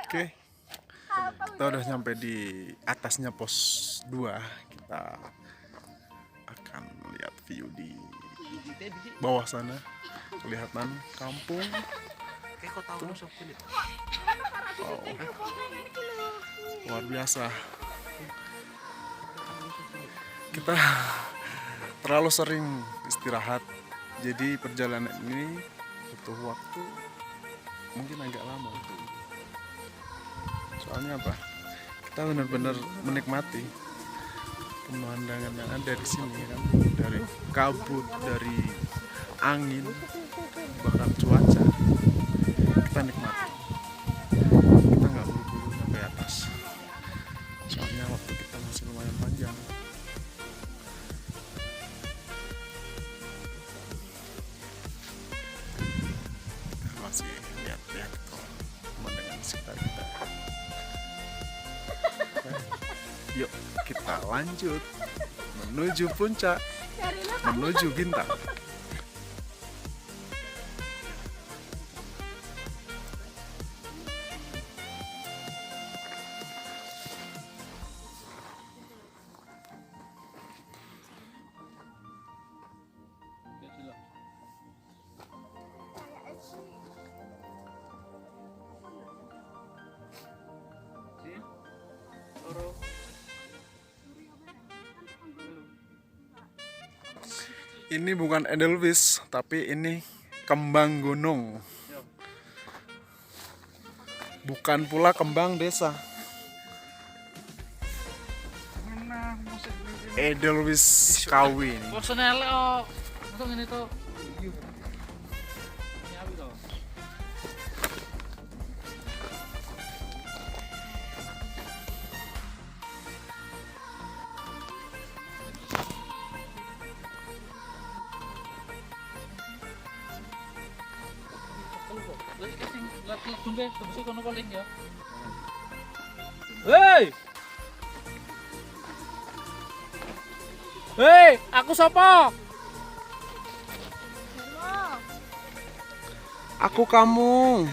Oke, kita udah sampai di atasnya pos 2. Kita akan lihat view di bawah sana. Kelihatan kampung. Wow, luar biasa. Kita terlalu sering istirahat, jadi perjalanan ini butuh waktu mungkin agak lama. Soalnya apa? Kita benar-benar menikmati pemandangan yang ada di sini kan, dari kabut, dari angin, bahkan cuaca. Kita nikmati. Kita nggak buru-buru sampai atas. Soalnya waktu kita masih lumayan panjang. Kita masih lihat-lihat pemandangan sekitar kita. Yuk kita lanjut menuju puncak, menuju bintang. Ini bukan edelweiss, tapi ini kembang gunung. Bukan pula kembang desa. Edelweiss kawin. Personel oh, langsung ini tuh. Hei! Hei, aku sapa? Aku kamu.